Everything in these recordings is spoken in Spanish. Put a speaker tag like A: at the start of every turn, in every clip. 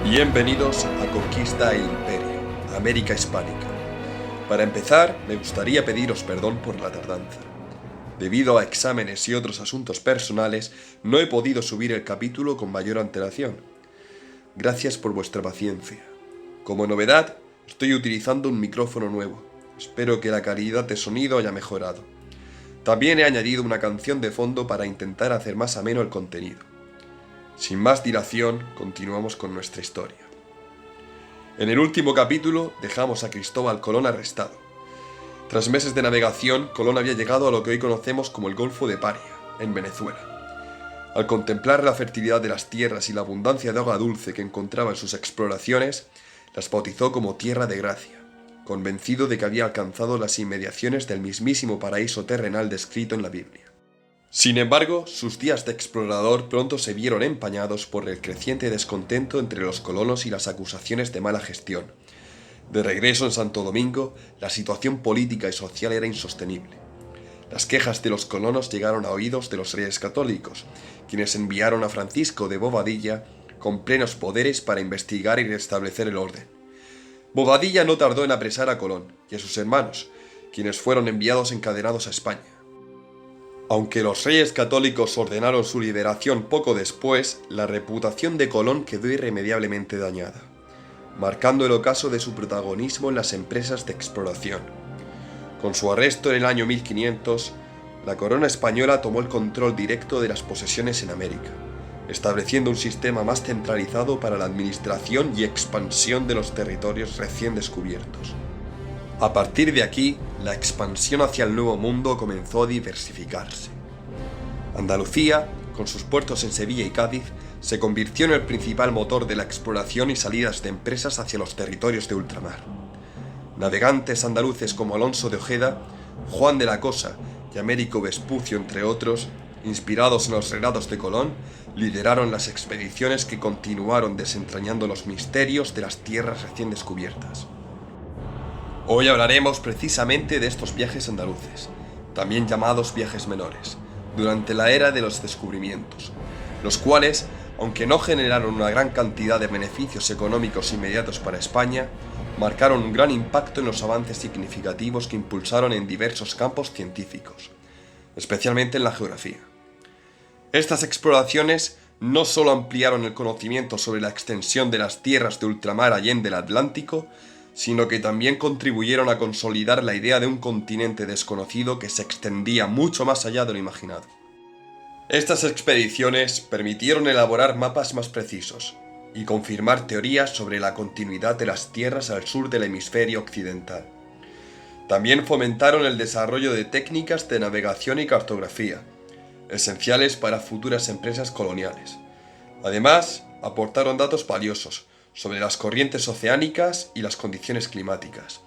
A: Bienvenidos a Conquista e Imperio, América Hispánica. Para empezar, me gustaría pediros perdón por la tardanza. Debido a exámenes y otros asuntos personales, no he podido subir el capítulo con mayor antelación. Gracias por vuestra paciencia. Como novedad, estoy utilizando un micrófono nuevo. Espero que la calidad de sonido haya mejorado. También he añadido una canción de fondo para intentar hacer más ameno el contenido. Sin más dilación, continuamos con nuestra historia. En el último capítulo dejamos a Cristóbal Colón arrestado. Tras meses de navegación, Colón había llegado a lo que hoy conocemos como el Golfo de Paria, en Venezuela. Al contemplar la fertilidad de las tierras y la abundancia de agua dulce que encontraba en sus exploraciones, las bautizó como Tierra de Gracia, convencido de que había alcanzado las inmediaciones del mismísimo paraíso terrenal descrito en la Biblia. Sin embargo, sus días de explorador pronto se vieron empañados por el creciente descontento entre los colonos y las acusaciones de mala gestión. De regreso en Santo Domingo, la situación política y social era insostenible. Las quejas de los colonos llegaron a oídos de los reyes católicos, quienes enviaron a Francisco de Bobadilla con plenos poderes para investigar y restablecer el orden. Bobadilla no tardó en apresar a Colón y a sus hermanos, quienes fueron enviados encadenados a España. Aunque los reyes católicos ordenaron su liberación poco después, la reputación de Colón quedó irremediablemente dañada, marcando el ocaso de su protagonismo en las empresas de exploración. Con su arresto en el año 1500, la corona española tomó el control directo de las posesiones en América, estableciendo un sistema más centralizado para la administración y expansión de los territorios recién descubiertos. A partir de aquí, la expansión hacia el Nuevo Mundo comenzó a diversificarse. Andalucía, con sus puertos en Sevilla y Cádiz, se convirtió en el principal motor de la exploración y salidas de empresas hacia los territorios de ultramar. Navegantes andaluces como Alonso de Ojeda, Juan de la Cosa y Américo Vespucio, entre otros, inspirados en los relatos de Colón, lideraron las expediciones que continuaron desentrañando los misterios de las tierras recién descubiertas. Hoy hablaremos precisamente de estos viajes andaluces, también llamados viajes menores, durante la era de los descubrimientos, los cuales, aunque no generaron una gran cantidad de beneficios económicos inmediatos para España, marcaron un gran impacto en los avances significativos que impulsaron en diversos campos científicos, especialmente en la geografía. Estas exploraciones no solo ampliaron el conocimiento sobre la extensión de las tierras de ultramar allende el Atlántico, sino que también contribuyeron a consolidar la idea de un continente desconocido que se extendía mucho más allá de lo imaginado. Estas expediciones permitieron elaborar mapas más precisos y confirmar teorías sobre la continuidad de las tierras al sur del hemisferio occidental. También fomentaron el desarrollo de técnicas de navegación y cartografía, esenciales para futuras empresas coloniales. Además, aportaron datos valiosos sobre las corrientes oceánicas y las condiciones climáticas,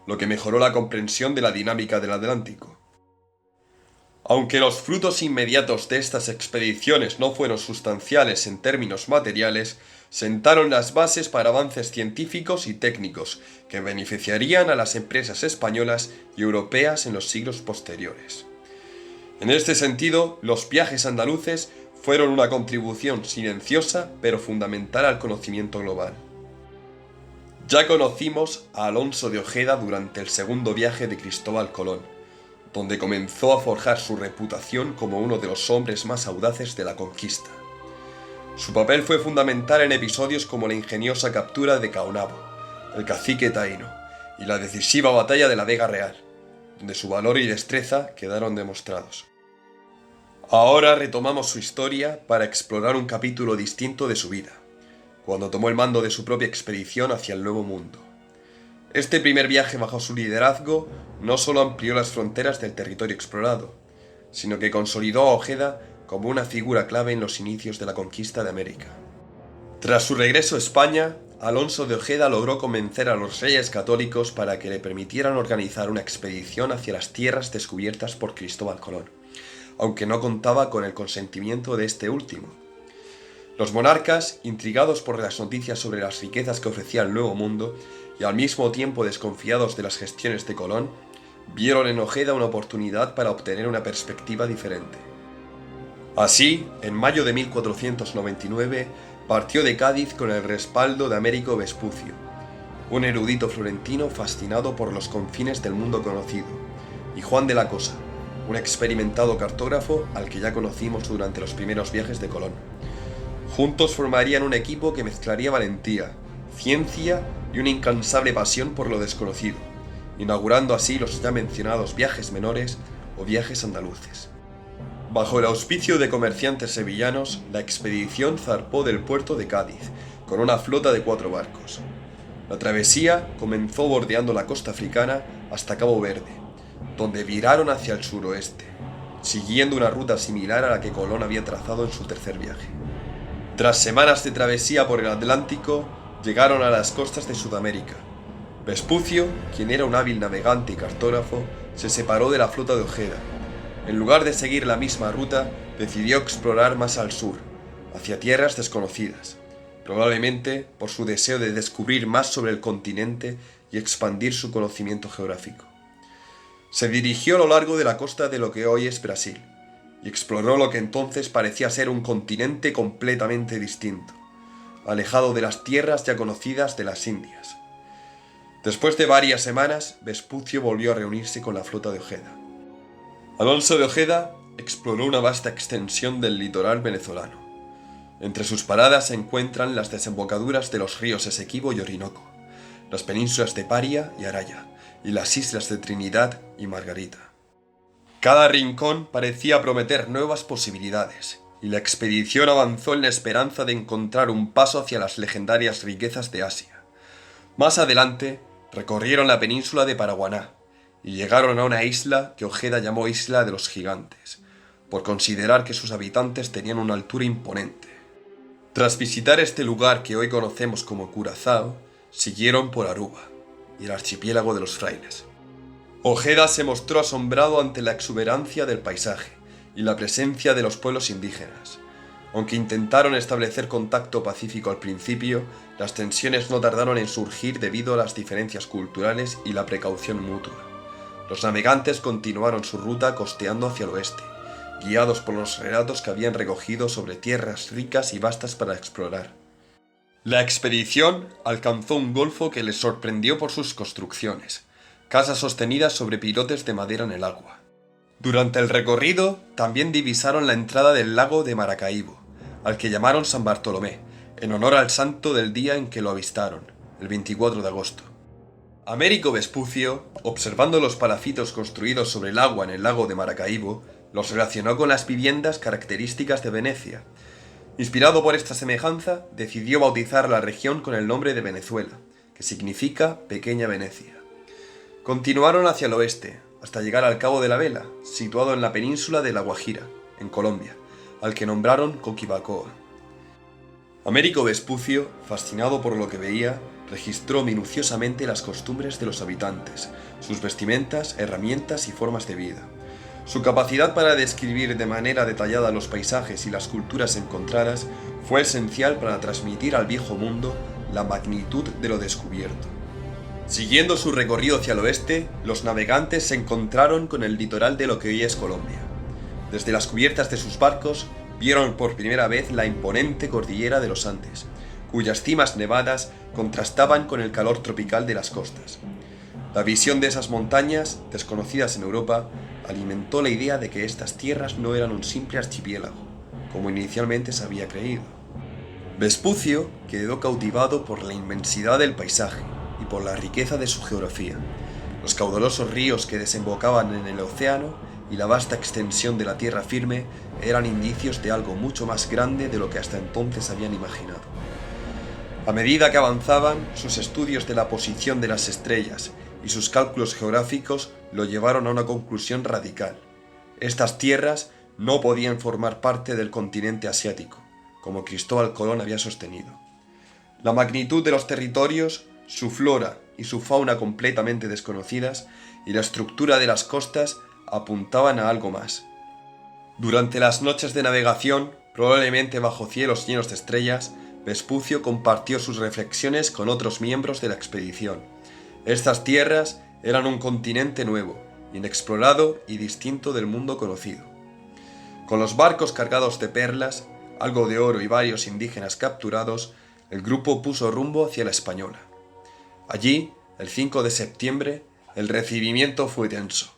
A: lo que mejoró la comprensión de la dinámica del Atlántico. Aunque los frutos inmediatos de estas expediciones no fueron sustanciales en términos materiales, sentaron las bases para avances científicos y técnicos que beneficiarían a las empresas españolas y europeas en los siglos posteriores. En este sentido, los viajes andaluces fueron una contribución silenciosa pero fundamental al conocimiento global. Ya conocimos a Alonso de Ojeda durante el segundo viaje de Cristóbal Colón, donde comenzó a forjar su reputación como uno de los hombres más audaces de la conquista. Su papel fue fundamental en episodios como la ingeniosa captura de Caonabo, el cacique taíno, y la decisiva batalla de la Vega Real, donde su valor y destreza quedaron demostrados. Ahora retomamos su historia para explorar un capítulo distinto de su vida, cuando tomó el mando de su propia expedición hacia el Nuevo Mundo. Este primer viaje bajo su liderazgo no solo amplió las fronteras del territorio explorado, sino que consolidó a Ojeda como una figura clave en los inicios de la conquista de América. Tras su regreso a España, Alonso de Ojeda logró convencer a los reyes católicos para que le permitieran organizar una expedición hacia las tierras descubiertas por Cristóbal Colón, aunque no contaba con el consentimiento de este último. Los monarcas, intrigados por las noticias sobre las riquezas que ofrecía el Nuevo Mundo y al mismo tiempo desconfiados de las gestiones de Colón, vieron en Ojeda una oportunidad para obtener una perspectiva diferente. Así, en mayo de 1499, partió de Cádiz con el respaldo de Américo Vespucio, un erudito florentino fascinado por los confines del mundo conocido, y Juan de la Cosa, un experimentado cartógrafo al que ya conocimos durante los primeros viajes de Colón. Juntos formarían un equipo que mezclaría valentía, ciencia y una incansable pasión por lo desconocido, inaugurando así los ya mencionados viajes menores o viajes andaluces. Bajo el auspicio de comerciantes sevillanos, la expedición zarpó del puerto de Cádiz, con una flota de 4 barcos. La travesía comenzó bordeando la costa africana hasta Cabo Verde, donde viraron hacia el suroeste, siguiendo una ruta similar a la que Colón había trazado en su tercer viaje. Tras semanas de travesía por el Atlántico, llegaron a las costas de Sudamérica. Vespucio, quien era un hábil navegante y cartógrafo, se separó de la flota de Ojeda. En lugar de seguir la misma ruta, decidió explorar más al sur, hacia tierras desconocidas, probablemente por su deseo de descubrir más sobre el continente y expandir su conocimiento geográfico. Se dirigió a lo largo de la costa de lo que hoy es Brasil, y exploró lo que entonces parecía ser un continente completamente distinto, alejado de las tierras ya conocidas de las Indias. Después de varias semanas, Vespucio volvió a reunirse con la flota de Ojeda. Alonso de Ojeda exploró una vasta extensión del litoral venezolano. Entre sus paradas se encuentran las desembocaduras de los ríos Esequibo y Orinoco, las penínsulas de Paria y Araya, y las islas de Trinidad y Margarita. Cada rincón parecía prometer nuevas posibilidades, y la expedición avanzó en la esperanza de encontrar un paso hacia las legendarias riquezas de Asia. Más adelante, recorrieron la península de Paraguaná, y llegaron a una isla que Ojeda llamó Isla de los Gigantes, por considerar que sus habitantes tenían una altura imponente. Tras visitar este lugar que hoy conocemos como Curazao, siguieron por Aruba y el archipiélago de los Frailes. Ojeda se mostró asombrado ante la exuberancia del paisaje y la presencia de los pueblos indígenas. Aunque intentaron establecer contacto pacífico al principio, las tensiones no tardaron en surgir debido a las diferencias culturales y la precaución mutua. Los navegantes continuaron su ruta costeando hacia el oeste, guiados por los relatos que habían recogido sobre tierras ricas y vastas para explorar. La expedición alcanzó un golfo que les sorprendió por sus construcciones, casas sostenidas sobre pilotes de madera en el agua. Durante el recorrido también divisaron la entrada del lago de Maracaibo, al que llamaron San Bartolomé, en honor al santo del día en que lo avistaron, el 24 de agosto. Américo Vespucio, observando los palafitos construidos sobre el agua en el lago de Maracaibo, los relacionó con las viviendas características de Venecia. Inspirado por esta semejanza, decidió bautizar la región con el nombre de Venezuela, que significa Pequeña Venecia. Continuaron hacia el oeste, hasta llegar al Cabo de la Vela, situado en la península de La Guajira, en Colombia, al que nombraron Coquibacoa. Américo Vespucio, fascinado por lo que veía, registró minuciosamente las costumbres de los habitantes, sus vestimentas, herramientas y formas de vida. Su capacidad para describir de manera detallada los paisajes y las culturas encontradas fue esencial para transmitir al viejo mundo la magnitud de lo descubierto. Siguiendo su recorrido hacia el oeste, los navegantes se encontraron con el litoral de lo que hoy es Colombia. Desde las cubiertas de sus barcos, vieron por primera vez la imponente cordillera de los Andes, cuyas cimas nevadas contrastaban con el calor tropical de las costas. La visión de esas montañas, desconocidas en Europa, alimentó la idea de que estas tierras no eran un simple archipiélago, como inicialmente se había creído. Vespucio quedó cautivado por la inmensidad del paisaje y por la riqueza de su geografía. Los caudalosos ríos que desembocaban en el océano y la vasta extensión de la tierra firme eran indicios de algo mucho más grande de lo que hasta entonces habían imaginado. A medida que avanzaban, sus estudios de la posición de las estrellas y sus cálculos geográficos lo llevaron a una conclusión radical. Estas tierras no podían formar parte del continente asiático, como Cristóbal Colón había sostenido. La magnitud de los territorios, su flora y su fauna completamente desconocidas, y la estructura de las costas apuntaban a algo más. Durante las noches de navegación, probablemente bajo cielos llenos de estrellas, Vespucio compartió sus reflexiones con otros miembros de la expedición. Estas tierras eran un continente nuevo, inexplorado y distinto del mundo conocido. Con los barcos cargados de perlas, algo de oro y varios indígenas capturados, el grupo puso rumbo hacia la Española. Allí, el 5 de septiembre, el recibimiento fue tenso.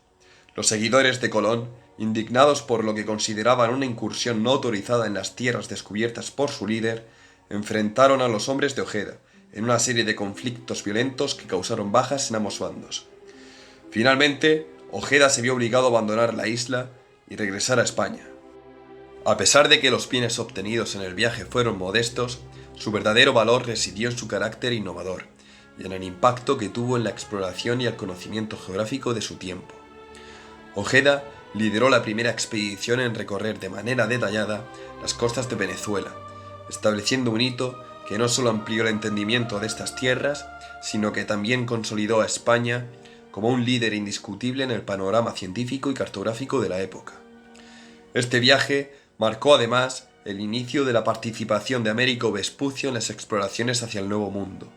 A: Los seguidores de Colón, indignados por lo que consideraban una incursión no autorizada en las tierras descubiertas por su líder, enfrentaron a los hombres de Ojeda en una serie de conflictos violentos que causaron bajas en ambos bandos. Finalmente, Ojeda se vio obligado a abandonar la isla y regresar a España. A pesar de que los bienes obtenidos en el viaje fueron modestos, su verdadero valor residió en su carácter innovador y en el impacto que tuvo en la exploración y el conocimiento geográfico de su tiempo. Ojeda lideró la primera expedición en recorrer de manera detallada las costas de Venezuela, estableciendo un hito que no solo amplió el entendimiento de estas tierras, sino que también consolidó a España como un líder indiscutible en el panorama científico y cartográfico de la época. Este viaje marcó además el inicio de la participación de Américo Vespucio en las exploraciones hacia el Nuevo Mundo,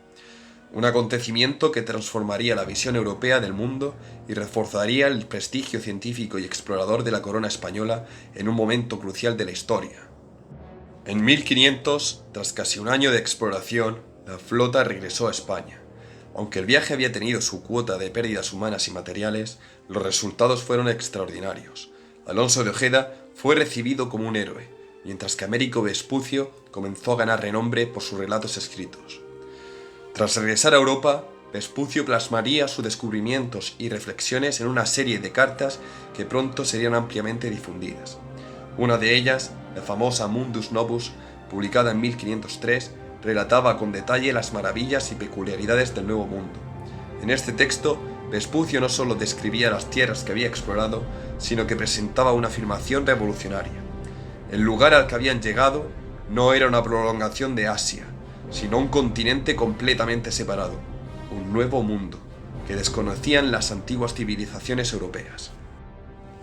A: un acontecimiento que transformaría la visión europea del mundo y reforzaría el prestigio científico y explorador de la corona española en un momento crucial de la historia. En 1500, tras casi un año de exploración, la flota regresó a España. Aunque el viaje había tenido su cuota de pérdidas humanas y materiales, los resultados fueron extraordinarios. Alonso de Ojeda fue recibido como un héroe, mientras que Américo Vespucio comenzó a ganar renombre por sus relatos escritos. Tras regresar a Europa, Vespucio plasmaría sus descubrimientos y reflexiones en una serie de cartas que pronto serían ampliamente difundidas. Una de ellas, la famosa Mundus Novus, publicada en 1503, relataba con detalle las maravillas y peculiaridades del Nuevo Mundo. En este texto, Vespucio no solo describía las tierras que había explorado, sino que presentaba una afirmación revolucionaria. El lugar al que habían llegado no era una prolongación de Asia, sino un continente completamente separado, un nuevo mundo, que desconocían las antiguas civilizaciones europeas.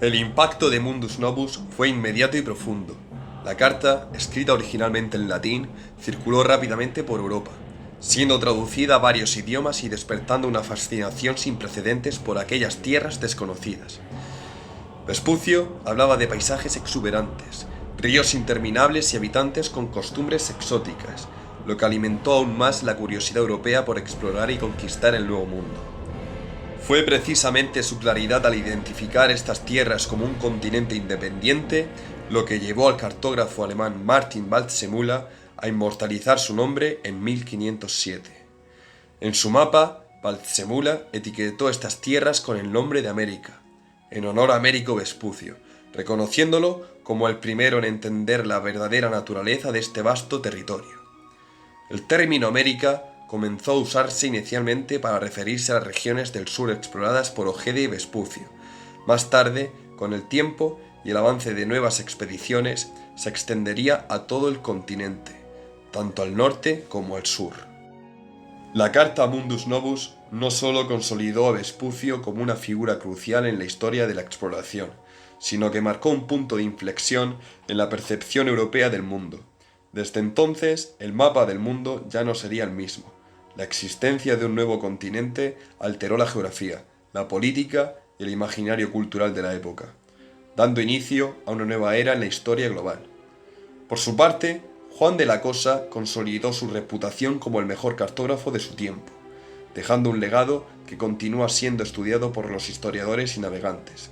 A: El impacto de Mundus Novus fue inmediato y profundo. La carta, escrita originalmente en latín, circuló rápidamente por Europa, siendo traducida a varios idiomas y despertando una fascinación sin precedentes por aquellas tierras desconocidas. Vespucio hablaba de paisajes exuberantes, ríos interminables y habitantes con costumbres exóticas, lo que alimentó aún más la curiosidad europea por explorar y conquistar el Nuevo Mundo. Fue precisamente su claridad al identificar estas tierras como un continente independiente lo que llevó al cartógrafo alemán Martin Waldseemüller a inmortalizar su nombre en 1507. En su mapa, Waldseemüller etiquetó estas tierras con el nombre de América, en honor a Américo Vespucio, reconociéndolo como el primero en entender la verdadera naturaleza de este vasto territorio. El término América comenzó a usarse inicialmente para referirse a las regiones del sur exploradas por Ojeda y Vespucio. Más tarde, con el tiempo y el avance de nuevas expediciones, se extendería a todo el continente, tanto al norte como al sur. La carta Mundus Novus no solo consolidó a Vespucio como una figura crucial en la historia de la exploración, sino que marcó un punto de inflexión en la percepción europea del mundo. Desde entonces, el mapa del mundo ya no sería el mismo. La existencia de un nuevo continente alteró la geografía, la política y el imaginario cultural de la época, dando inicio a una nueva era en la historia global. Por su parte, Juan de la Cosa consolidó su reputación como el mejor cartógrafo de su tiempo, dejando un legado que continúa siendo estudiado por los historiadores y navegantes.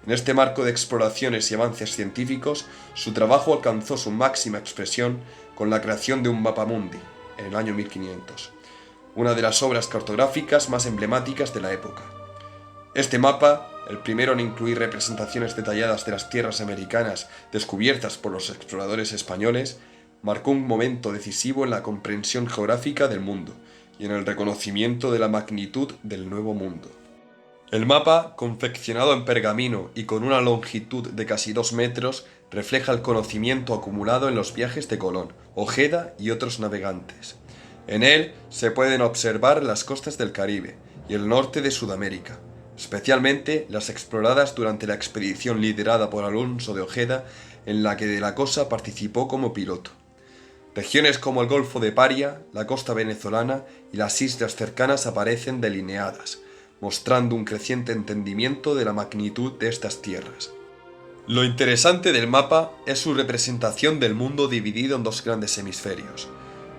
A: En este marco de exploraciones y avances científicos, su trabajo alcanzó su máxima expresión con la creación de un mapa mundi, en el año 1500, una de las obras cartográficas más emblemáticas de la época. Este mapa, el primero en incluir representaciones detalladas de las tierras americanas descubiertas por los exploradores españoles, marcó un momento decisivo en la comprensión geográfica del mundo y en el reconocimiento de la magnitud del Nuevo Mundo. El mapa, confeccionado en pergamino y con una longitud de casi 2 metros, refleja el conocimiento acumulado en los viajes de Colón, Ojeda y otros navegantes. En él se pueden observar las costas del Caribe y el norte de Sudamérica, especialmente las exploradas durante la expedición liderada por Alonso de Ojeda, en la que de la Cosa participó como piloto. Regiones como el Golfo de Paria, la costa venezolana y las islas cercanas aparecen delineadas, mostrando un creciente entendimiento de la magnitud de estas tierras. Lo interesante del mapa es su representación del mundo dividido en dos grandes hemisferios.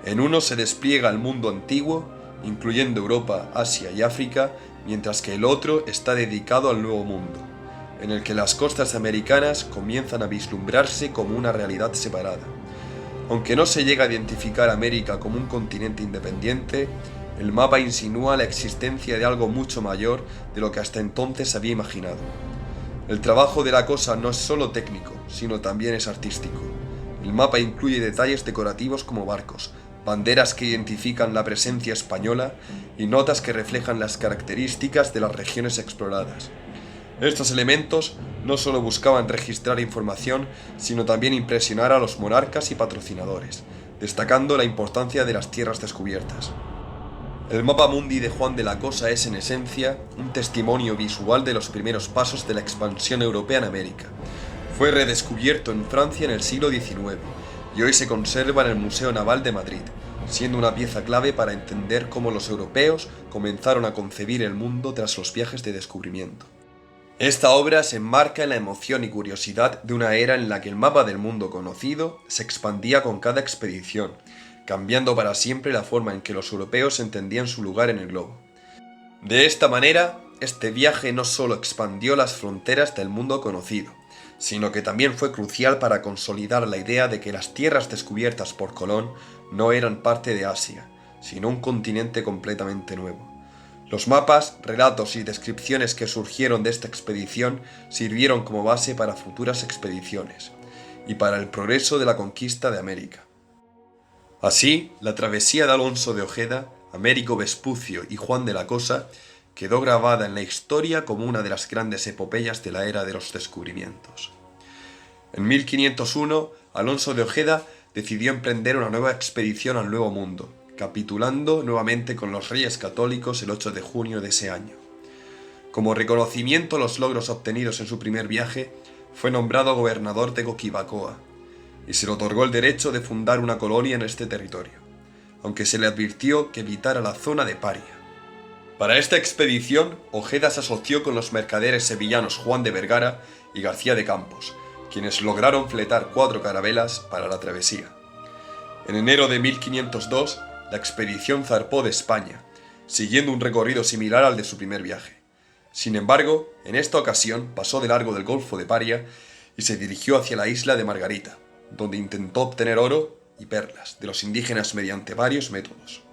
A: En uno se despliega el mundo antiguo, incluyendo Europa, Asia y África, mientras que el otro está dedicado al Nuevo Mundo, en el que las costas americanas comienzan a vislumbrarse como una realidad separada. Aunque no se llega a identificar a América como un continente independiente, el mapa insinúa la existencia de algo mucho mayor de lo que hasta entonces se había imaginado. El trabajo de la cosa no es solo técnico, sino también es artístico. El mapa incluye detalles decorativos como barcos, banderas que identifican la presencia española y notas que reflejan las características de las regiones exploradas. Estos elementos no solo buscaban registrar información, sino también impresionar a los monarcas y patrocinadores, destacando la importancia de las tierras descubiertas. El mapa mundi de Juan de la Cosa es, en esencia, un testimonio visual de los primeros pasos de la expansión europea en América. Fue redescubierto en Francia en el siglo XIX y hoy se conserva en el Museo Naval de Madrid, siendo una pieza clave para entender cómo los europeos comenzaron a concebir el mundo tras los viajes de descubrimiento. Esta obra se enmarca en la emoción y curiosidad de una era en la que el mapa del mundo conocido se expandía con cada expedición, cambiando para siempre la forma en que los europeos entendían su lugar en el globo. De esta manera, este viaje no solo expandió las fronteras del mundo conocido, sino que también fue crucial para consolidar la idea de que las tierras descubiertas por Colón no eran parte de Asia, sino un continente completamente nuevo. Los mapas, relatos y descripciones que surgieron de esta expedición sirvieron como base para futuras expediciones y para el progreso de la conquista de América. Así, la travesía de Alonso de Ojeda, Américo Vespucio y Juan de la Cosa quedó grabada en la historia como una de las grandes epopeyas de la era de los descubrimientos. En 1501, Alonso de Ojeda decidió emprender una nueva expedición al Nuevo Mundo, capitulando nuevamente con los Reyes Católicos el 8 de junio de ese año. Como reconocimiento a los logros obtenidos en su primer viaje, fue nombrado gobernador de Coquibacoa, y se le otorgó el derecho de fundar una colonia en este territorio, aunque se le advirtió que evitara la zona de Paria. Para esta expedición, Ojeda se asoció con los mercaderes sevillanos Juan de Vergara y García de Campos, quienes lograron fletar 4 carabelas para la travesía. En enero de 1502, la expedición zarpó de España, siguiendo un recorrido similar al de su primer viaje. Sin embargo, en esta ocasión pasó de largo del Golfo de Paria y se dirigió hacia la isla de Margarita, donde intentó obtener oro y perlas de los indígenas mediante varios métodos.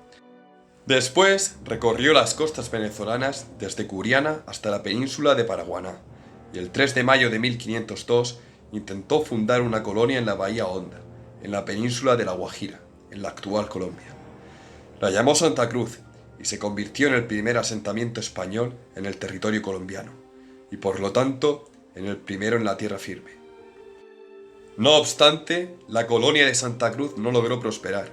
A: Después recorrió las costas venezolanas desde Curiana hasta la península de Paraguaná, y el 3 de mayo de 1502 intentó fundar una colonia en la Bahía Honda, en la península de La Guajira, en la actual Colombia. La llamó Santa Cruz y se convirtió en el primer asentamiento español en el territorio colombiano, y por lo tanto en el primero en la tierra firme. No obstante, la colonia de Santa Cruz no logró prosperar.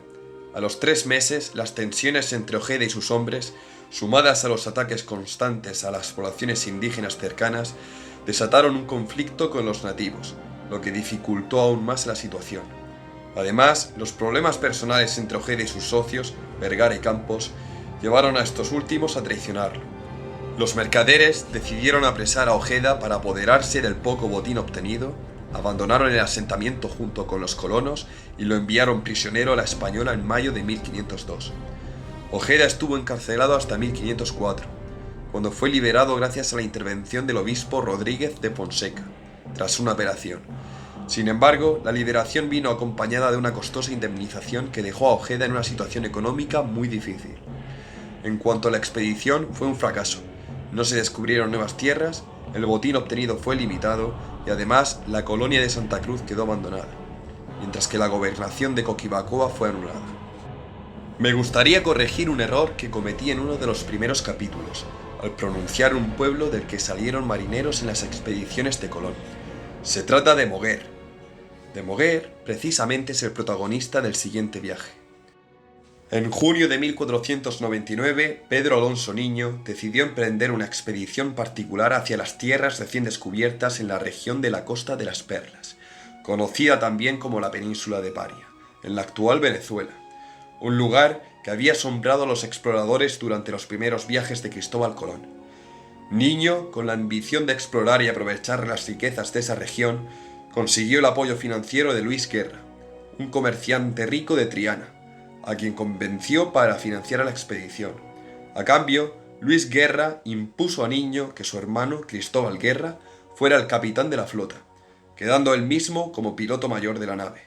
A: A los 3 meses, las tensiones entre Ojeda y sus hombres, sumadas a los ataques constantes a las poblaciones indígenas cercanas, desataron un conflicto con los nativos, lo que dificultó aún más la situación. Además, los problemas personales entre Ojeda y sus socios, Vergara y Campos, llevaron a estos últimos a traicionarlo. Los mercaderes decidieron apresar a Ojeda para apoderarse del poco botín obtenido, abandonaron el asentamiento junto con los colonos y lo enviaron prisionero a la Española en mayo de 1502. Ojeda estuvo encarcelado hasta 1504, cuando fue liberado gracias a la intervención del obispo Rodríguez de Fonseca, tras una apelación. Sin embargo, la liberación vino acompañada de una costosa indemnización que dejó a Ojeda en una situación económica muy difícil. En cuanto a la expedición, fue un fracaso. No se descubrieron nuevas tierras, el botín obtenido fue limitado y además la colonia de Santa Cruz quedó abandonada, mientras que la gobernación de Coquibacoa fue anulada. Me gustaría corregir un error que cometí en uno de los primeros capítulos, al pronunciar un pueblo del que salieron marineros en las expediciones de Colón. Se trata de Moguer. De Moguer, precisamente, es el protagonista del siguiente viaje. En junio de 1499, Pedro Alonso Niño decidió emprender una expedición particular hacia las tierras recién descubiertas en la región de la Costa de las Perlas, conocida también como la península de Paria, en la actual Venezuela, un lugar que había asombrado a los exploradores durante los primeros viajes de Cristóbal Colón. Niño, con la ambición de explorar y aprovechar las riquezas de esa región, consiguió el apoyo financiero de Luis Guerra, un comerciante rico de Triana, a quien convenció para financiar la expedición. A cambio, Luis Guerra impuso a Niño que su hermano, Cristóbal Guerra, fuera el capitán de la flota, quedando él mismo como piloto mayor de la nave.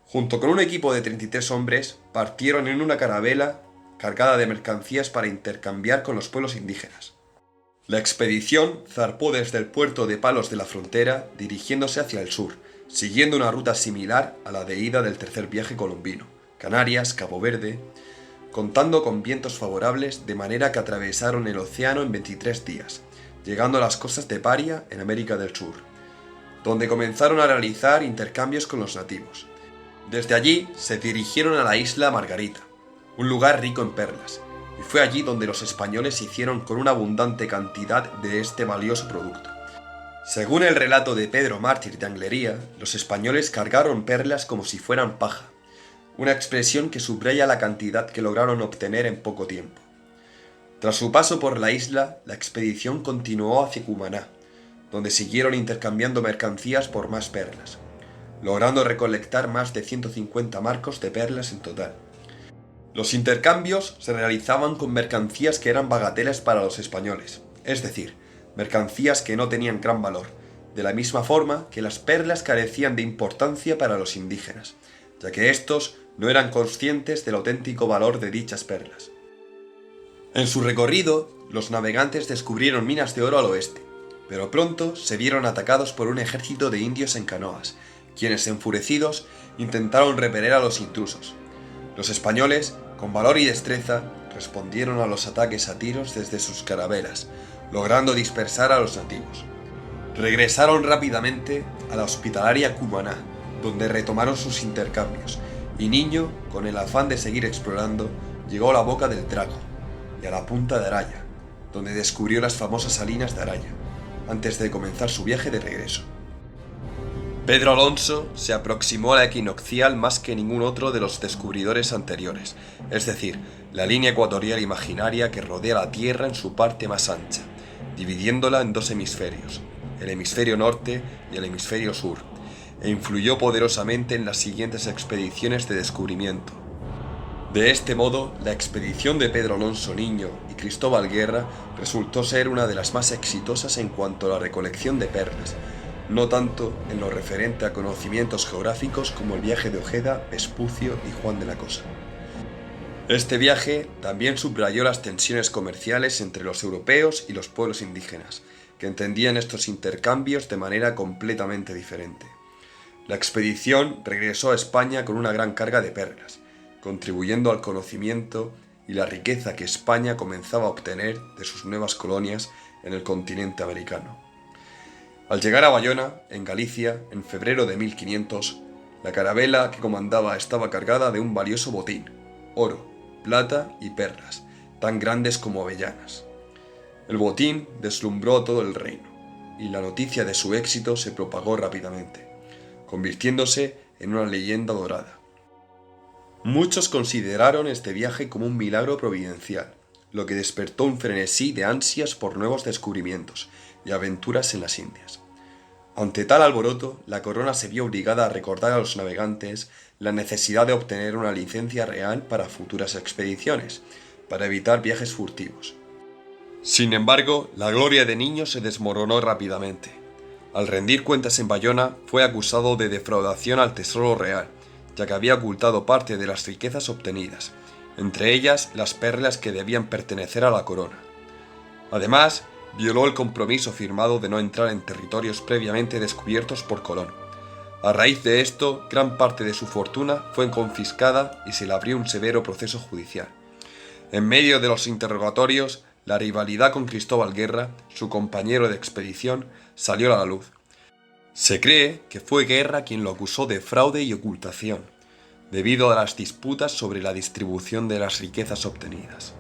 A: Junto con un equipo de 33 hombres, partieron en una carabela cargada de mercancías para intercambiar con los pueblos indígenas. La expedición zarpó desde el puerto de Palos de la Frontera, dirigiéndose hacia el sur, siguiendo una ruta similar a la de ida del tercer viaje colombino, Canarias, Cabo Verde, contando con vientos favorables, de manera que atravesaron el océano en 23 días, llegando a las costas de Paria, en América del Sur, donde comenzaron a realizar intercambios con los nativos. Desde allí se dirigieron a la isla Margarita, un lugar rico en perlas, y fue allí donde los españoles se hicieron con una abundante cantidad de este valioso producto. Según el relato de Pedro Mártir de Anglería, los españoles cargaron perlas como si fueran paja, una expresión que subraya la cantidad que lograron obtener en poco tiempo. Tras su paso por la isla, la expedición continuó hacia Cumaná, donde siguieron intercambiando mercancías por más perlas, logrando recolectar más de 150 marcos de perlas en total. Los intercambios se realizaban con mercancías que eran bagatelas para los españoles, es decir, mercancías que no tenían gran valor, de la misma forma que las perlas carecían de importancia para los indígenas, ya que estos no eran conscientes del auténtico valor de dichas perlas. En su recorrido, los navegantes descubrieron minas de oro al oeste, pero pronto se vieron atacados por un ejército de indios en canoas, quienes, enfurecidos, intentaron repeler a los intrusos. Los españoles, con valor y destreza, respondieron a los ataques a tiros desde sus carabelas, logrando dispersar a los nativos. Regresaron rápidamente a la hospitalaria Cumaná, donde retomaron sus intercambios, y Niño, con el afán de seguir explorando, llegó a la boca del Drago y a la punta de Araya, donde descubrió las famosas salinas de Araya, antes de comenzar su viaje de regreso. Pedro Alonso se aproximó a la equinoccial más que ningún otro de los descubridores anteriores, es decir, la línea ecuatorial imaginaria que rodea la Tierra en su parte más ancha, dividiéndola en dos hemisferios, el hemisferio norte y el hemisferio sur, e influyó poderosamente en las siguientes expediciones de descubrimiento. De este modo, la expedición de Pedro Alonso Niño y Cristóbal Guerra resultó ser una de las más exitosas en cuanto a la recolección de perlas, no tanto en lo referente a conocimientos geográficos como el viaje de Ojeda, Vespucio y Juan de la Cosa. Este viaje también subrayó las tensiones comerciales entre los europeos y los pueblos indígenas, que entendían estos intercambios de manera completamente diferente. La expedición regresó a España con una gran carga de perlas, contribuyendo al conocimiento y la riqueza que España comenzaba a obtener de sus nuevas colonias en el continente americano. Al llegar a Bayona, en Galicia, en febrero de 1500, la carabela que comandaba estaba cargada de un valioso botín, oro, plata y perlas, tan grandes como avellanas. El botín deslumbró todo el reino, y la noticia de su éxito se propagó rápidamente, convirtiéndose en una leyenda dorada. Muchos consideraron este viaje como un milagro providencial, lo que despertó un frenesí de ansias por nuevos descubrimientos y aventuras en las Indias. Ante tal alboroto, la corona se vio obligada a recordar a los navegantes la necesidad de obtener una licencia real para futuras expediciones, para evitar viajes furtivos. Sin embargo, la gloria de Niño se desmoronó rápidamente. Al rendir cuentas en Bayona, fue acusado de defraudación al tesoro real, ya que había ocultado parte de las riquezas obtenidas, entre ellas las perlas que debían pertenecer a la corona. Además, violó el compromiso firmado de no entrar en territorios previamente descubiertos por Colón. A raíz de esto, gran parte de su fortuna fue confiscada y se le abrió un severo proceso judicial. En medio de los interrogatorios, la rivalidad con Cristóbal Guerra, su compañero de expedición, salió a la luz. Se cree que fue Guerra quien lo acusó de fraude y ocultación, debido a las disputas sobre la distribución de las riquezas obtenidas.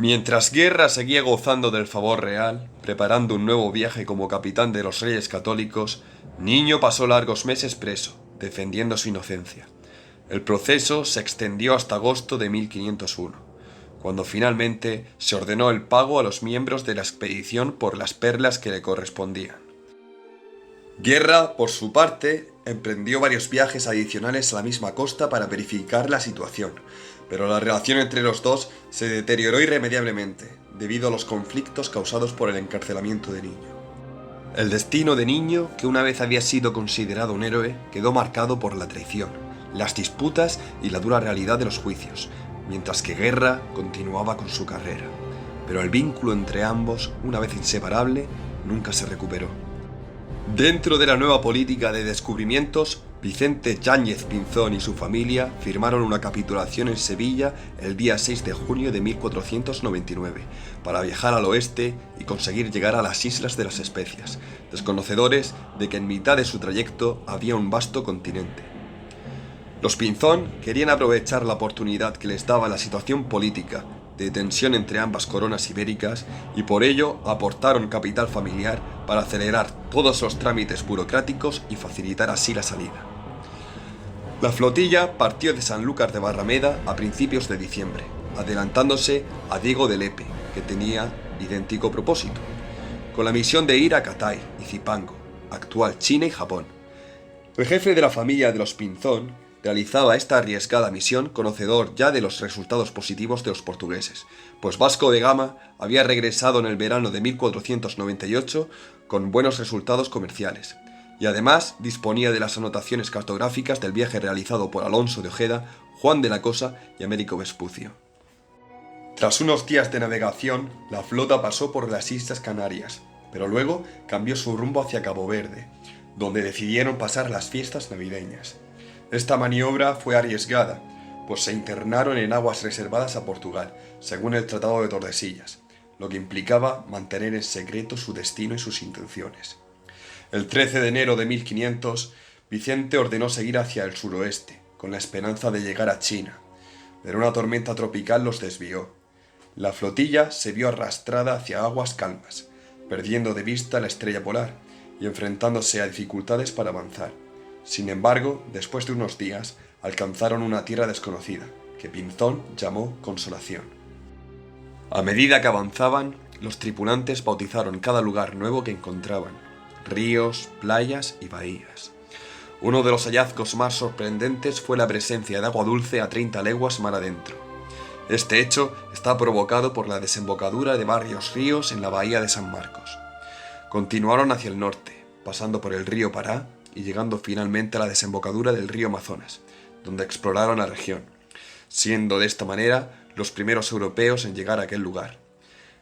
A: Mientras Guerra seguía gozando del favor real, preparando un nuevo viaje como capitán de los Reyes Católicos, Niño pasó largos meses preso, defendiendo su inocencia. El proceso se extendió hasta agosto de 1501, cuando finalmente se ordenó el pago a los miembros de la expedición por las perlas que le correspondían. Guerra, por su parte, emprendió varios viajes adicionales a la misma costa para verificar la situación, pero la relación entre los dos se deterioró irremediablemente debido a los conflictos causados por el encarcelamiento de Niño. El destino de Niño, que una vez había sido considerado un héroe, quedó marcado por la traición, las disputas y la dura realidad de los juicios, mientras que Guerra continuaba con su carrera. Pero el vínculo entre ambos, una vez inseparable, nunca se recuperó. Dentro de la nueva política de descubrimientos, Vicente Yáñez Pinzón y su familia firmaron una capitulación en Sevilla el día 6 de junio de 1499 para viajar al oeste y conseguir llegar a las Islas de las Especias, desconocedores de que en mitad de su trayecto había un vasto continente. Los Pinzón querían aprovechar la oportunidad que les daba la situación política de tensión entre ambas coronas ibéricas y por ello aportaron capital familiar para acelerar todos los trámites burocráticos y facilitar así la salida. La flotilla partió de Sanlúcar de Barrameda a principios de diciembre, adelantándose a Diego de Lepe, que tenía idéntico propósito, con la misión de ir a Catay y Zipango, actual China y Japón. El jefe de la familia de los Pinzón realizaba esta arriesgada misión conocedor ya de los resultados positivos de los portugueses, pues Vasco de Gama había regresado en el verano de 1498 con buenos resultados comerciales, y además disponía de las anotaciones cartográficas del viaje realizado por Alonso de Ojeda, Juan de la Cosa y Américo Vespucio. Tras unos días de navegación, la flota pasó por las Islas Canarias, pero luego cambió su rumbo hacia Cabo Verde, donde decidieron pasar las fiestas navideñas. Esta maniobra fue arriesgada, pues se internaron en aguas reservadas a Portugal, según el Tratado de Tordesillas, lo que implicaba mantener en secreto su destino y sus intenciones. El 13 de enero de 1500, Vicente ordenó seguir hacia el suroeste, con la esperanza de llegar a China, pero una tormenta tropical los desvió. La flotilla se vio arrastrada hacia aguas calmas, perdiendo de vista la estrella polar y enfrentándose a dificultades para avanzar. Sin embargo, después de unos días, alcanzaron una tierra desconocida, que Pinzón llamó Consolación. A medida que avanzaban, los tripulantes bautizaron cada lugar nuevo que encontraban, ríos, playas y bahías. Uno de los hallazgos más sorprendentes fue la presencia de agua dulce a 30 leguas mar adentro. Este hecho está provocado por la desembocadura de varios ríos en la bahía de San Marcos. Continuaron hacia el norte, pasando por el río Pará, y llegando finalmente a la desembocadura del río Amazonas, donde exploraron la región, siendo de esta manera los primeros europeos en llegar a aquel lugar.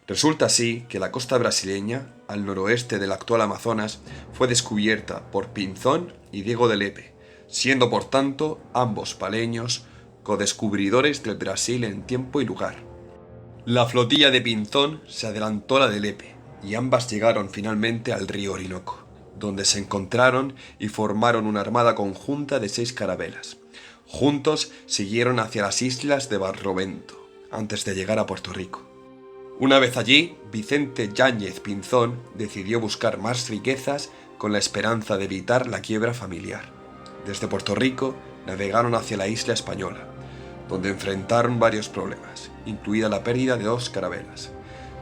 A: Resulta así que la costa brasileña, al noroeste del actual Amazonas, fue descubierta por Pinzón y Diego de Lepe, siendo por tanto ambos paleños codescubridores del Brasil en tiempo y lugar. La flotilla de Pinzón se adelantó a la de Lepe, y ambas llegaron finalmente al río Orinoco, donde se encontraron y formaron una armada conjunta de 6 carabelas. Juntos siguieron hacia las islas de Barlovento, antes de llegar a Puerto Rico. Una vez allí, Vicente Yáñez Pinzón decidió buscar más riquezas con la esperanza de evitar la quiebra familiar. Desde Puerto Rico navegaron hacia la isla Española, donde enfrentaron varios problemas, incluida la pérdida de 2 carabelas.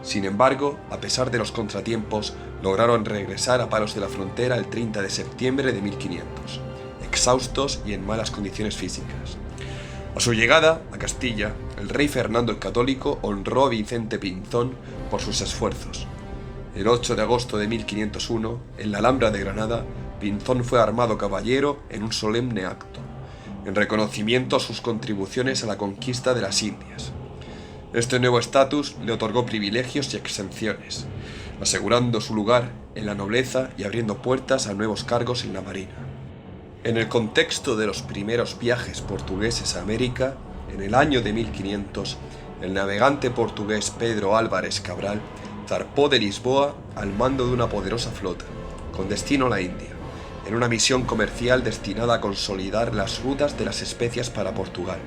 A: Sin embargo, a pesar de los contratiempos, lograron regresar a Palos de la Frontera el 30 de septiembre de 1500, exhaustos y en malas condiciones físicas. A su llegada a Castilla, el rey Fernando el Católico honró a Vicente Pinzón por sus esfuerzos. El 8 de agosto de 1501, en la Alhambra de Granada, Pinzón fue armado caballero en un solemne acto, en reconocimiento a sus contribuciones a la conquista de las Indias. Este nuevo estatus le otorgó privilegios y exenciones, asegurando su lugar en la nobleza y abriendo puertas a nuevos cargos en la marina. En el contexto de los primeros viajes portugueses a América, en el año de 1500, el navegante portugués Pedro Álvares Cabral zarpó de Lisboa al mando de una poderosa flota, con destino a la India, en una misión comercial destinada a consolidar las rutas de las especias para Portugal.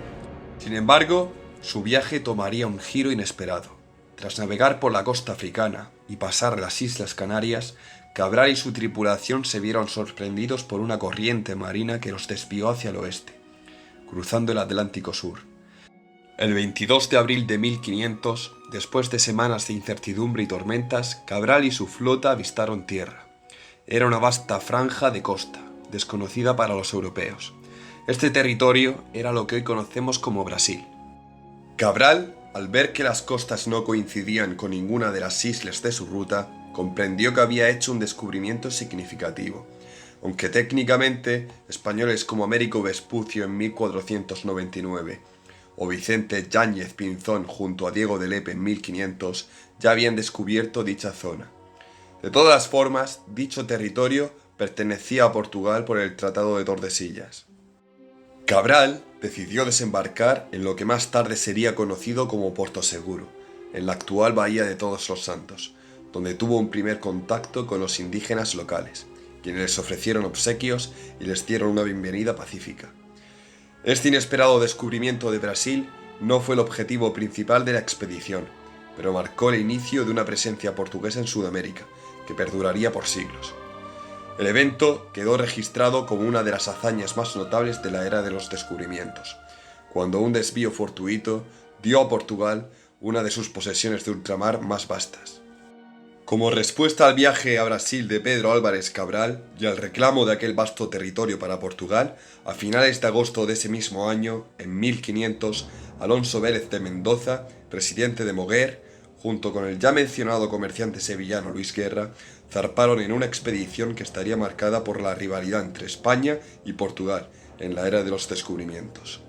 A: Sin embargo, su viaje tomaría un giro inesperado. Tras navegar por la costa africana y pasar las Islas Canarias, Cabral y su tripulación se vieron sorprendidos por una corriente marina que los desvió hacia el oeste, cruzando el Atlántico Sur. El 22 de abril de 1500, después de semanas de incertidumbre y tormentas, Cabral y su flota avistaron tierra. Era una vasta franja de costa, desconocida para los europeos. Este territorio era lo que hoy conocemos como Brasil. Cabral, al ver que las costas no coincidían con ninguna de las islas de su ruta, comprendió que había hecho un descubrimiento significativo. Aunque técnicamente, españoles como Américo Vespucio en 1499 o Vicente Yáñez Pinzón junto a Diego de Lepe en 1500 ya habían descubierto dicha zona. De todas formas, dicho territorio pertenecía a Portugal por el Tratado de Tordesillas. Cabral decidió desembarcar en lo que más tarde sería conocido como Porto Seguro, en la actual Bahía de Todos los Santos, donde tuvo un primer contacto con los indígenas locales, quienes les ofrecieron obsequios y les dieron una bienvenida pacífica. Este inesperado descubrimiento de Brasil no fue el objetivo principal de la expedición, pero marcó el inicio de una presencia portuguesa en Sudamérica, que perduraría por siglos. El evento quedó registrado como una de las hazañas más notables de la era de los descubrimientos, cuando un desvío fortuito dio a Portugal una de sus posesiones de ultramar más vastas. Como respuesta al viaje a Brasil de Pedro Álvares Cabral y al reclamo de aquel vasto territorio para Portugal, a finales de agosto de ese mismo año, en 1500, Alonso Vélez de Mendoza, presidente de Moguer, junto con el ya mencionado comerciante sevillano Luis Guerra, zarparon en una expedición que estaría marcada por la rivalidad entre España y Portugal en la era de los descubrimientos.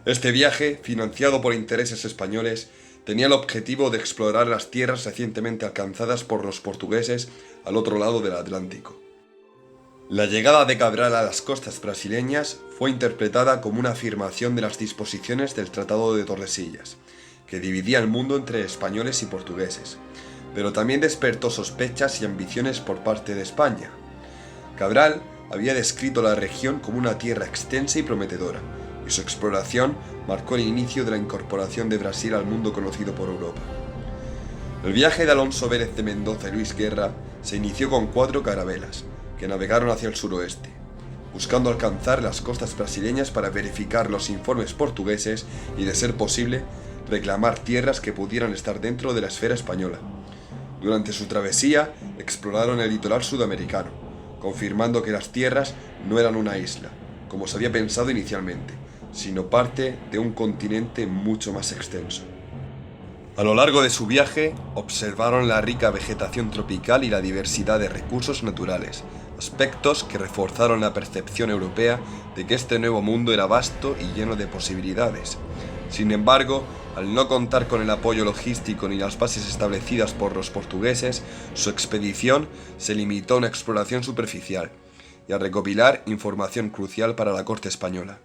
A: Este viaje, financiado por intereses españoles, tenía el objetivo de explorar las tierras recientemente alcanzadas por los portugueses al otro lado del Atlántico. La llegada de Cabral a las costas brasileñas fue interpretada como una afirmación de las disposiciones del Tratado de Tordesillas, que dividía el mundo entre españoles y portugueses, pero también despertó sospechas y ambiciones por parte de España. Cabral había descrito la región como una tierra extensa y prometedora, y su exploración marcó el inicio de la incorporación de Brasil al mundo conocido por Europa. El viaje de Alonso Vélez de Mendoza y Luis Guerra se inició con 4 carabelas, que navegaron hacia el suroeste, buscando alcanzar las costas brasileñas para verificar los informes portugueses y, de ser posible, reclamar tierras que pudieran estar dentro de la esfera española. Durante su travesía, exploraron el litoral sudamericano, confirmando que las tierras no eran una isla, como se había pensado inicialmente, sino parte de un continente mucho más extenso. A lo largo de su viaje, observaron la rica vegetación tropical y la diversidad de recursos naturales, aspectos que reforzaron la percepción europea de que este nuevo mundo era vasto y lleno de posibilidades. Sin embargo, al no contar con el apoyo logístico ni las bases establecidas por los portugueses, su expedición se limitó a una exploración superficial y a recopilar información crucial para la corte española.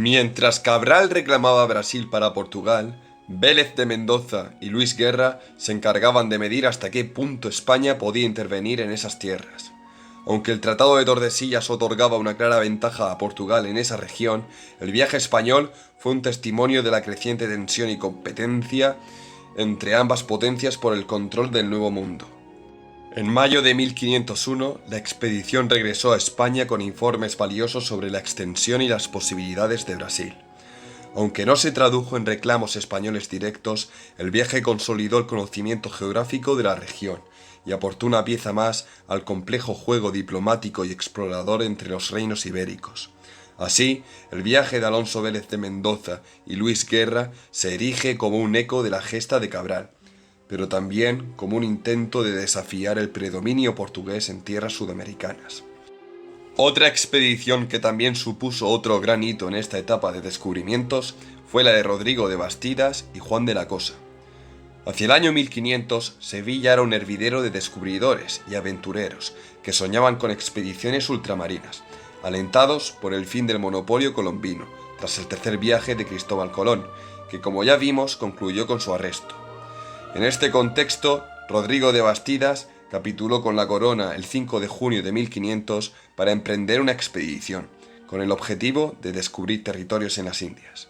A: Mientras Cabral reclamaba Brasil para Portugal, Vélez de Mendoza y Luis Guerra se encargaban de medir hasta qué punto España podía intervenir en esas tierras. Aunque el Tratado de Tordesillas otorgaba una clara ventaja a Portugal en esa región, el viaje español fue un testimonio de la creciente tensión y competencia entre ambas potencias por el control del Nuevo Mundo. En mayo de 1501, la expedición regresó a España con informes valiosos sobre la extensión y las posibilidades de Brasil. Aunque no se tradujo en reclamos españoles directos, el viaje consolidó el conocimiento geográfico de la región y aportó una pieza más al complejo juego diplomático y explorador entre los reinos ibéricos. Así, el viaje de Alonso Vélez de Mendoza y Luis Guerra se erige como un eco de la gesta de Cabral, pero también como un intento de desafiar el predominio portugués en tierras sudamericanas. Otra expedición que también supuso otro gran hito en esta etapa de descubrimientos fue la de Rodrigo de Bastidas y Juan de la Cosa. Hacia el año 1500, Sevilla era un hervidero de descubridores y aventureros que soñaban con expediciones ultramarinas, alentados por el fin del monopolio colombino, tras el tercer viaje de Cristóbal Colón, que como ya vimos concluyó con su arresto. En este contexto, Rodrigo de Bastidas capituló con la corona el 5 de junio de 1500 para emprender una expedición, con el objetivo de descubrir territorios en las Indias.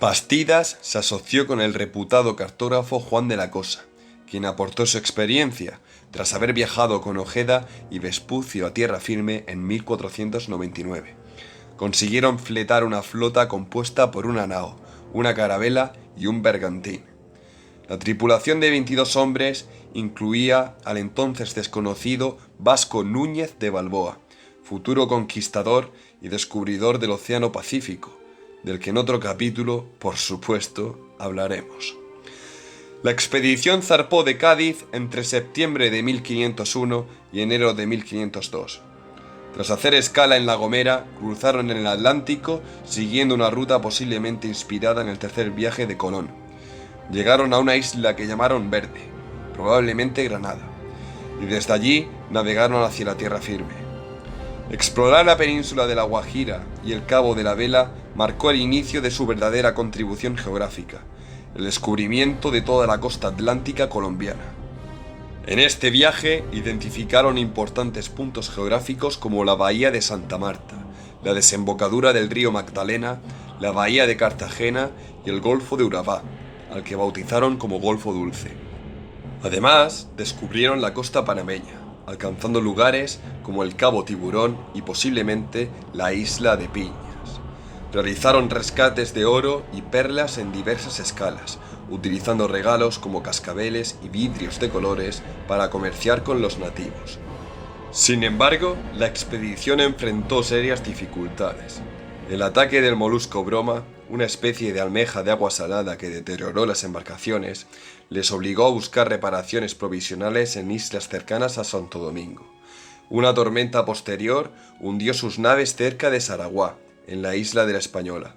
A: Bastidas se asoció con el reputado cartógrafo Juan de la Cosa, quien aportó su experiencia tras haber viajado con Ojeda y Vespucio a tierra firme en 1499. Consiguieron fletar una flota compuesta por una nao, una carabela y un bergantín. La tripulación de 22 hombres incluía al entonces desconocido Vasco Núñez de Balboa, futuro conquistador y descubridor del Océano Pacífico, del que en otro capítulo, por supuesto, hablaremos. La expedición zarpó de Cádiz entre septiembre de 1501 y enero de 1502. Tras hacer escala en La Gomera, cruzaron el Atlántico siguiendo una ruta posiblemente inspirada en el tercer viaje de Colón. Llegaron a una isla que llamaron Verde, probablemente Granada, y desde allí navegaron hacia la tierra firme. Explorar la península de La Guajira y el Cabo de la Vela marcó el inicio de su verdadera contribución geográfica, el descubrimiento de toda la costa atlántica colombiana. En este viaje identificaron importantes puntos geográficos como la bahía de Santa Marta, la desembocadura del río Magdalena, la bahía de Cartagena y el Golfo de Urabá, al que bautizaron como Golfo Dulce. Además, descubrieron la costa panameña, alcanzando lugares como el Cabo Tiburón y posiblemente la isla de Piñas. Realizaron rescates de oro y perlas en diversas escalas, utilizando regalos como cascabeles y vidrios de colores para comerciar con los nativos. Sin embargo, la expedición enfrentó serias dificultades. El ataque del molusco broma, una especie de almeja de agua salada que deterioró las embarcaciones, les obligó a buscar reparaciones provisionales en islas cercanas a Santo Domingo. Una tormenta posterior hundió sus naves cerca de Saraguá, en la isla de la Española.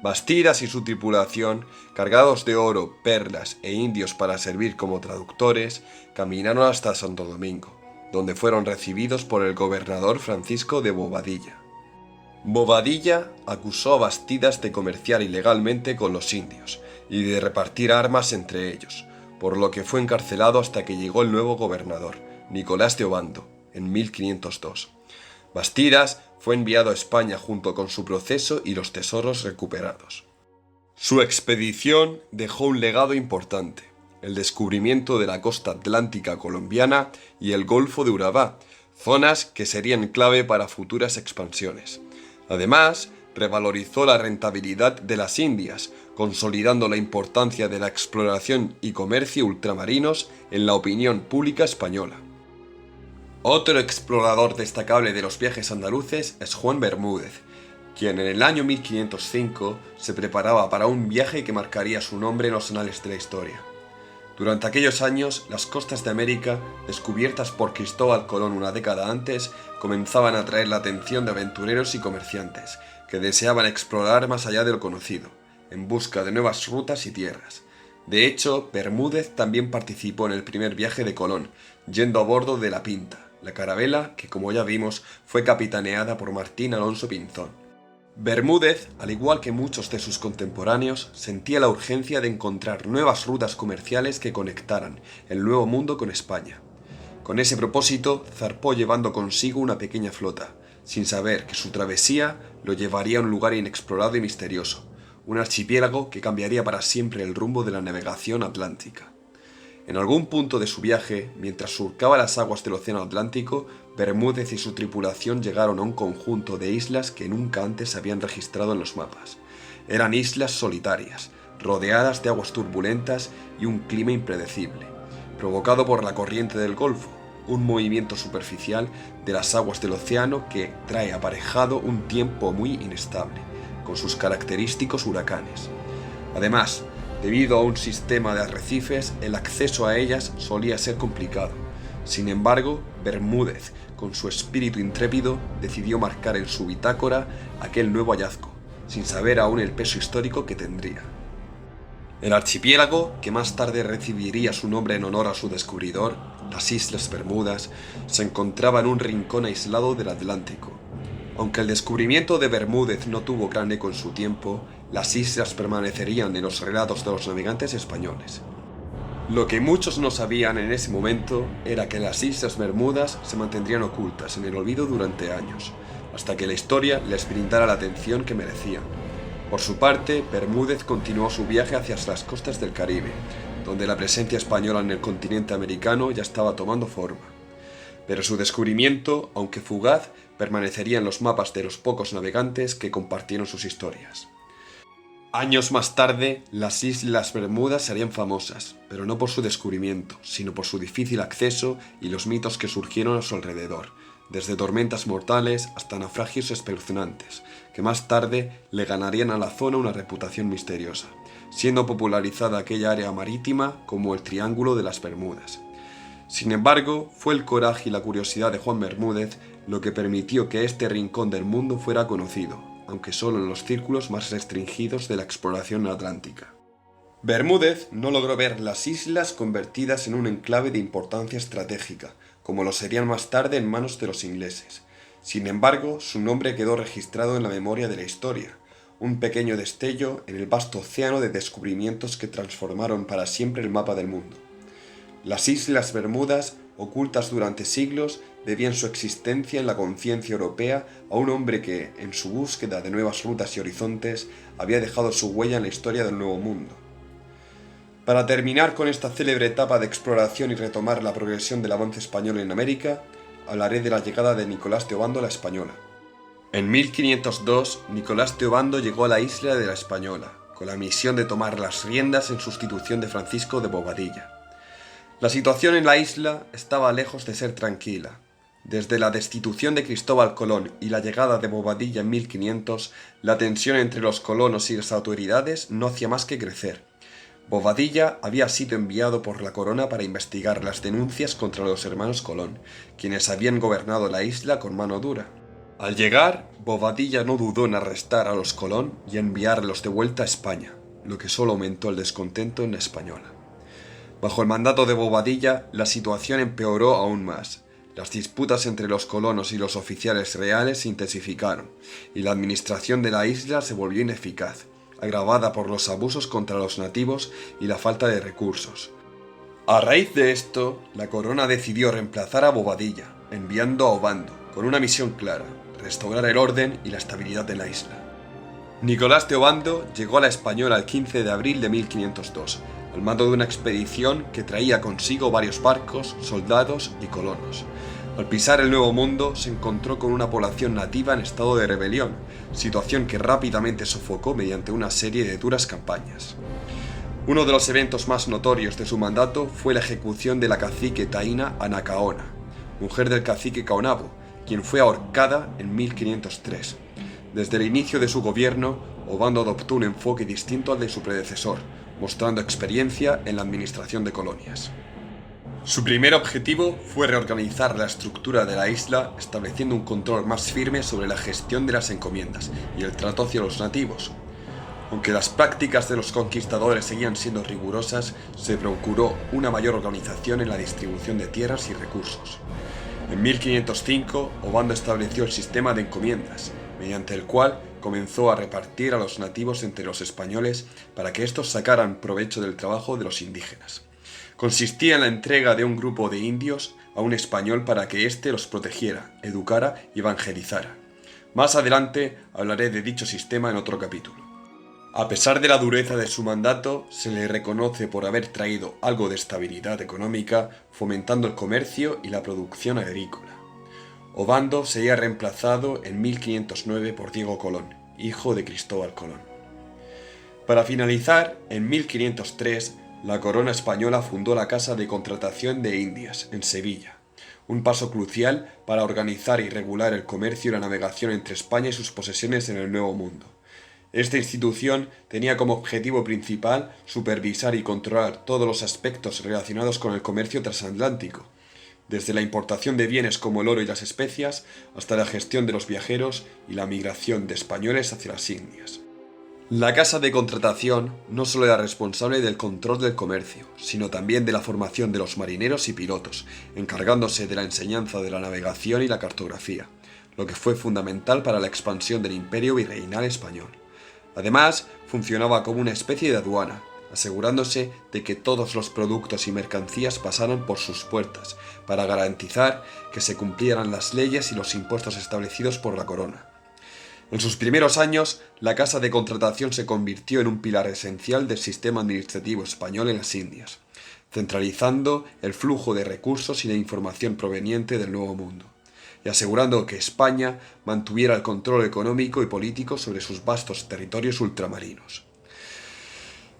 A: Bastidas y su tripulación, cargados de oro, perlas e indios para servir como traductores, caminaron hasta Santo Domingo, donde fueron recibidos por el gobernador Francisco de Bobadilla. Bobadilla acusó a Bastidas de comerciar ilegalmente con los indios y de repartir armas entre ellos, por lo que fue encarcelado hasta que llegó el nuevo gobernador, Nicolás de Obando, en 1502. Bastidas fue enviado a España junto con su proceso y los tesoros recuperados. Su expedición dejó un legado importante, el descubrimiento de la costa atlántica colombiana y el Golfo de Urabá, zonas que serían clave para futuras expansiones. Además, revalorizó la rentabilidad de las Indias, consolidando la importancia de la exploración y comercio ultramarinos en la opinión pública española. Otro explorador destacable de los viajes andaluces es Juan Bermúdez, quien en el año 1505 se preparaba para un viaje que marcaría su nombre en los anales de la historia. Durante aquellos años, las costas de América, descubiertas por Cristóbal Colón una década antes, comenzaban a atraer la atención de aventureros y comerciantes, que deseaban explorar más allá de lo conocido, en busca de nuevas rutas y tierras. De hecho, Bermúdez también participó en el primer viaje de Colón, yendo a bordo de la Pinta, la carabela que, como ya vimos, fue capitaneada por Martín Alonso Pinzón. Bermúdez, al igual que muchos de sus contemporáneos, sentía la urgencia de encontrar nuevas rutas comerciales que conectaran el Nuevo Mundo con España. Con ese propósito, zarpó llevando consigo una pequeña flota, sin saber que su travesía lo llevaría a un lugar inexplorado y misterioso, un archipiélago que cambiaría para siempre el rumbo de la navegación atlántica. En algún punto de su viaje, mientras surcaba las aguas del Océano Atlántico, Bermúdez y su tripulación llegaron a un conjunto de islas que nunca antes se habían registrado en los mapas. Eran islas solitarias, rodeadas de aguas turbulentas y un clima impredecible, provocado por la corriente del Golfo, un movimiento superficial de las aguas del océano que trae aparejado un tiempo muy inestable, con sus característicos huracanes. Además, debido a un sistema de arrecifes, el acceso a ellas solía ser complicado. Sin embargo, Bermúdez, con su espíritu intrépido, decidió marcar en su bitácora aquel nuevo hallazgo, sin saber aún el peso histórico que tendría. El archipiélago, que más tarde recibiría su nombre en honor a su descubridor, las Islas Bermudas, se encontraba en un rincón aislado del Atlántico. Aunque el descubrimiento de Bermúdez no tuvo gran eco en su tiempo, las islas permanecerían en los relatos de los navegantes españoles. Lo que muchos no sabían en ese momento era que las Islas Bermudas se mantendrían ocultas en el olvido durante años, hasta que la historia les brindara la atención que merecían. Por su parte, Bermúdez continuó su viaje hacia las costas del Caribe, donde la presencia española en el continente americano ya estaba tomando forma. Pero su descubrimiento, aunque fugaz, permanecería en los mapas de los pocos navegantes que compartieron sus historias. Años más tarde, las Islas Bermudas serían famosas, pero no por su descubrimiento, sino por su difícil acceso y los mitos que surgieron a su alrededor, desde tormentas mortales hasta naufragios espeluznantes, que más tarde le ganarían a la zona una reputación misteriosa, siendo popularizada aquella área marítima como el Triángulo de las Bermudas. Sin embargo, fue el coraje y la curiosidad de Juan Bermúdez lo que permitió que este rincón del mundo fuera conocido, aunque solo en los círculos más restringidos de la exploración atlántica. Bermúdez no logró ver las islas convertidas en un enclave de importancia estratégica, como lo serían más tarde en manos de los ingleses. Sin embargo, su nombre quedó registrado en la memoria de la historia, un pequeño destello en el vasto océano de descubrimientos que transformaron para siempre el mapa del mundo. Las Islas Bermudas, ocultas durante siglos, debían su existencia en la conciencia europea a un hombre que, en su búsqueda de nuevas rutas y horizontes, había dejado su huella en la historia del Nuevo Mundo. Para terminar con esta célebre etapa de exploración y retomar la progresión del avance español en América, hablaré de la llegada de Nicolás de Obando a la Española. En 1502, Nicolás de Obando llegó a la isla de la Española, con la misión de tomar las riendas en sustitución de Francisco de Bobadilla. La situación en la isla estaba lejos de ser tranquila. Desde la destitución de Cristóbal Colón y la llegada de Bobadilla en 1500, la tensión entre los colonos y las autoridades no hacía más que crecer. Bobadilla había sido enviado por la corona para investigar las denuncias contra los hermanos Colón, quienes habían gobernado la isla con mano dura. Al llegar, Bobadilla no dudó en arrestar a los Colón y enviarlos de vuelta a España, lo que solo aumentó el descontento en la Española. Bajo el mandato de Bobadilla, la situación empeoró aún más. Las disputas entre los colonos y los oficiales reales se intensificaron, y la administración de la isla se volvió ineficaz, agravada por los abusos contra los nativos y la falta de recursos. A raíz de esto, la corona decidió reemplazar a Bobadilla, enviando a Obando, con una misión clara: restaurar el orden y la estabilidad de la isla. Nicolás de Obando llegó a la Española el 15 de abril de 1502, al mando de una expedición que traía consigo varios barcos, soldados y colonos. Al pisar el Nuevo Mundo se encontró con una población nativa en estado de rebelión, situación que rápidamente sofocó mediante una serie de duras campañas. Uno de los eventos más notorios de su mandato fue la ejecución de la cacique taína Anacaona, mujer del cacique Caonabo, quien fue ahorcada en 1503. Desde el inicio de su gobierno, Obando adoptó un enfoque distinto al de su predecesor, mostrando experiencia en la administración de colonias. Su primer objetivo fue reorganizar la estructura de la isla, estableciendo un control más firme sobre la gestión de las encomiendas y el trato hacia los nativos. Aunque las prácticas de los conquistadores seguían siendo rigurosas, se procuró una mayor organización en la distribución de tierras y recursos. En 1505, Obando estableció el sistema de encomiendas, mediante el cual comenzó a repartir a los nativos entre los españoles para que éstos sacaran provecho del trabajo de los indígenas. Consistía en la entrega de un grupo de indios a un español para que éste los protegiera, educara y evangelizara. Más adelante hablaré de dicho sistema en otro capítulo. A pesar de la dureza de su mandato, se le reconoce por haber traído algo de estabilidad económica, fomentando el comercio y la producción agrícola. Obando sería reemplazado en 1509 por Diego Colón, hijo de Cristóbal Colón. Para finalizar, en 1503, la corona española fundó la Casa de Contratación de Indias, en Sevilla, un paso crucial para organizar y regular el comercio y la navegación entre España y sus posesiones en el Nuevo Mundo. Esta institución tenía como objetivo principal supervisar y controlar todos los aspectos relacionados con el comercio transatlántico, desde la importación de bienes como el oro y las especias hasta la gestión de los viajeros y la migración de españoles hacia las Indias. La Casa de Contratación no solo era responsable del control del comercio, sino también de la formación de los marineros y pilotos, encargándose de la enseñanza de la navegación y la cartografía, lo que fue fundamental para la expansión del imperio virreinal español. Además, funcionaba como una especie de aduana, asegurándose de que todos los productos y mercancías pasaran por sus puertas, para garantizar que se cumplieran las leyes y los impuestos establecidos por la corona. En sus primeros años, la Casa de Contratación se convirtió en un pilar esencial del sistema administrativo español en las Indias, centralizando el flujo de recursos y de información proveniente del Nuevo Mundo, y asegurando que España mantuviera el control económico y político sobre sus vastos territorios ultramarinos.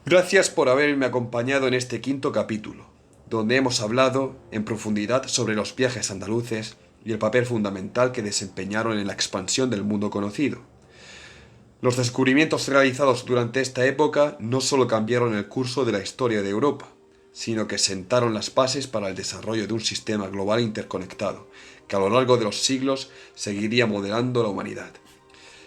A: Gracias por haberme acompañado en este quinto capítulo, donde hemos hablado en profundidad sobre los viajes andaluces y el papel fundamental que desempeñaron en la expansión del mundo conocido. Los descubrimientos realizados durante esta época no solo cambiaron el curso de la historia de Europa, sino que sentaron las bases para el desarrollo de un sistema global interconectado, que a lo largo de los siglos seguiría modelando la humanidad.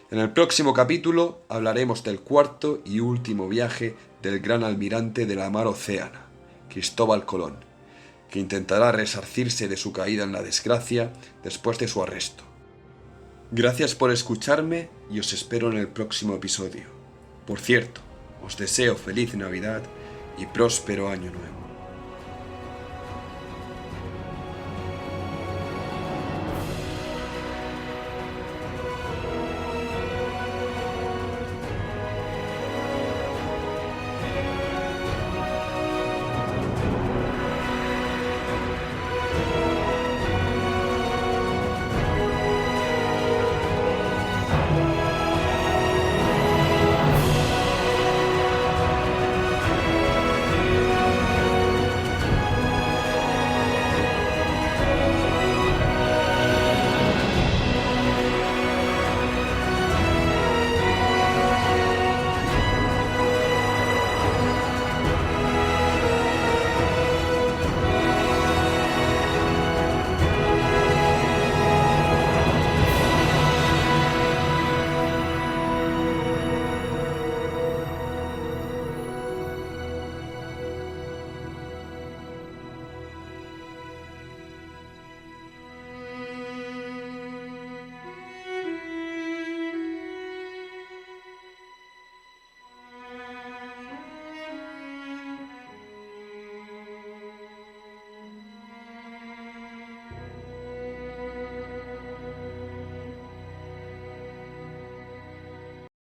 A: En el próximo capítulo hablaremos del cuarto y último viaje del gran almirante de la mar Océana, Cristóbal Colón, que intentará resarcirse de su caída en la desgracia después de su arresto. Gracias por escucharme y os espero en el próximo episodio. Por cierto, os deseo feliz Navidad y próspero Año Nuevo.